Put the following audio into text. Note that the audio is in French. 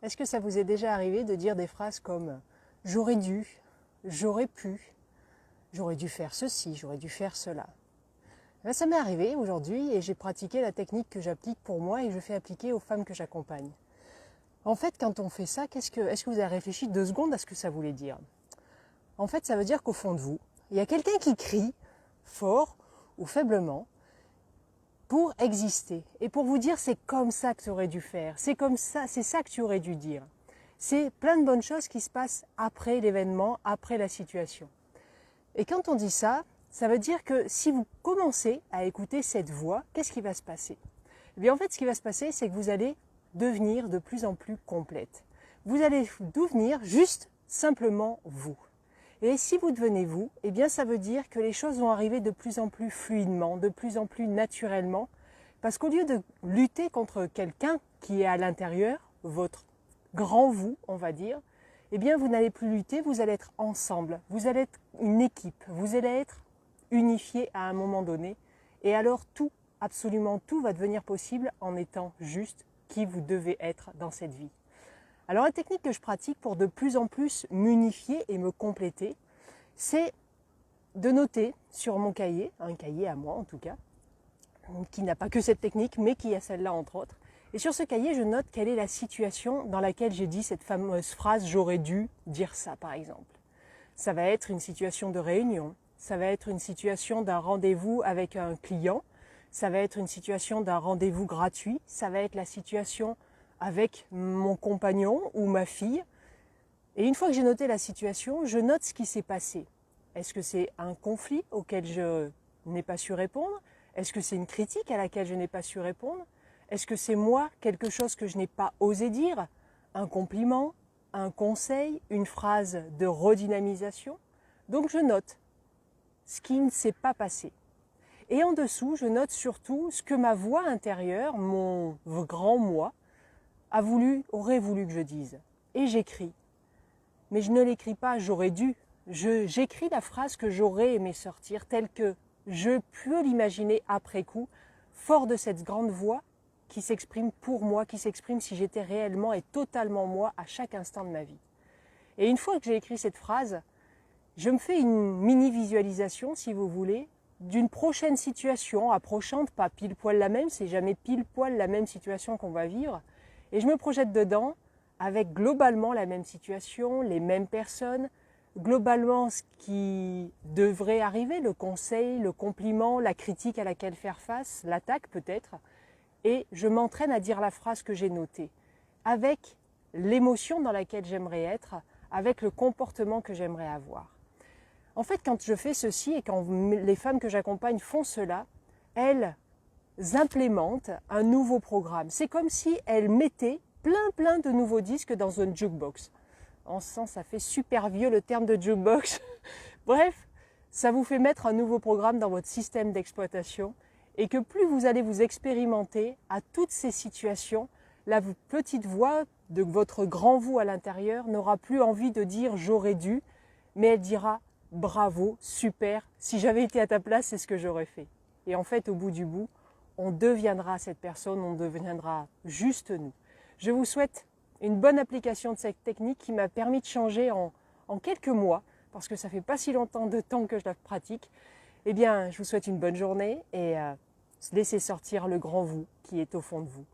Est-ce que ça vous est déjà arrivé de dire des phrases comme « j'aurais dû »,« j'aurais pu »,« j'aurais dû faire ceci »,« j'aurais dû faire cela ». Ça m'est arrivé aujourd'hui et j'ai pratiqué la technique que j'applique pour moi et que je fais appliquer aux femmes que j'accompagne. En fait, quand on fait ça, est-ce que vous avez réfléchi 2 secondes à ce que ça voulait dire? En fait, ça veut dire qu'au fond de vous, il y a quelqu'un qui crie fort ou faiblement pour exister et pour vous dire c'est comme ça que tu aurais dû faire, c'est comme ça, c'est ça que tu aurais dû dire. C'est plein de bonnes choses qui se passent après l'événement, après la situation. Et quand on dit ça, ça veut dire que si vous commencez à écouter cette voix, qu'est-ce qui va se passer? Eh bien en fait, ce qui va se passer, c'est que vous allez devenir de plus en plus complète. Vous allez devenir juste simplement vous. Et si vous devenez vous, eh bien ça veut dire que les choses vont arriver de plus en plus fluidement, de plus en plus naturellement, parce qu'au lieu de lutter contre quelqu'un qui est à l'intérieur, votre grand vous, on va dire, eh bien vous n'allez plus lutter, vous allez être ensemble, vous allez être une équipe, vous allez être unifiés à un moment donné, et alors tout, absolument tout va devenir possible en étant juste qui vous devez être dans cette vie. Alors la technique que je pratique pour de plus en plus m'unifier et me compléter, c'est de noter sur mon cahier, un cahier à moi en tout cas, qui n'a pas que cette technique, mais qui a celle-là entre autres. Et sur ce cahier, je note quelle est la situation dans laquelle j'ai dit cette fameuse phrase « j'aurais dû dire ça » par exemple. Ça va être une situation de réunion, ça va être une situation d'un rendez-vous avec un client, ça va être une situation d'un rendez-vous gratuit, ça va être la situation avec mon compagnon ou ma fille. Et une fois que j'ai noté la situation, je note ce qui s'est passé. Est-ce que c'est un conflit auquel je n'ai pas su répondre? Est-ce que c'est une critique à laquelle je n'ai pas su répondre? Est-ce que c'est moi, quelque chose que je n'ai pas osé dire? Un compliment, un conseil, une phrase de redynamisation? Donc je note ce qui ne s'est pas passé. Et en dessous, je note surtout ce que ma voix intérieure, mon grand moi, aurait voulu que je dise. Et j'écris. Mais je ne l'écris pas, j'aurais dû. J'écris la phrase que j'aurais aimé sortir, telle que je peux l'imaginer après coup, fort de cette grande voix qui s'exprime pour moi, qui s'exprime si j'étais réellement et totalement moi à chaque instant de ma vie. Et une fois que j'ai écrit cette phrase, je me fais une mini-visualisation, si vous voulez, d'une prochaine situation approchante, pas pile poil la même, c'est jamais pile poil la même situation qu'on va vivre, et je me projette dedans avec globalement la même situation, les mêmes personnes, globalement ce qui devrait arriver, le conseil, le compliment, la critique à laquelle faire face, l'attaque peut-être, et je m'entraîne à dire la phrase que j'ai notée, avec l'émotion dans laquelle j'aimerais être, avec le comportement que j'aimerais avoir. En fait, quand je fais ceci et quand les femmes que j'accompagne font cela, elles implémentent un nouveau programme. C'est comme si elles mettaient plein de nouveaux disques dans une jukebox. En ce sens, ça fait super vieux le terme de jukebox. Bref, ça vous fait mettre un nouveau programme dans votre système d'exploitation et que plus vous allez vous expérimenter à toutes ces situations, la petite voix de votre grand vous à l'intérieur n'aura plus envie de dire « j'aurais dû », mais elle dira « bravo, super, si j'avais été à ta place, c'est ce que j'aurais fait ». Et en fait, au bout du bout, on deviendra cette personne, on deviendra juste nous. Je vous souhaite une bonne application de cette technique qui m'a permis de changer en quelques mois, parce que ça fait pas si longtemps de temps que je la pratique. Eh bien, je vous souhaite une bonne journée et laissez sortir le grand vous qui est au fond de vous.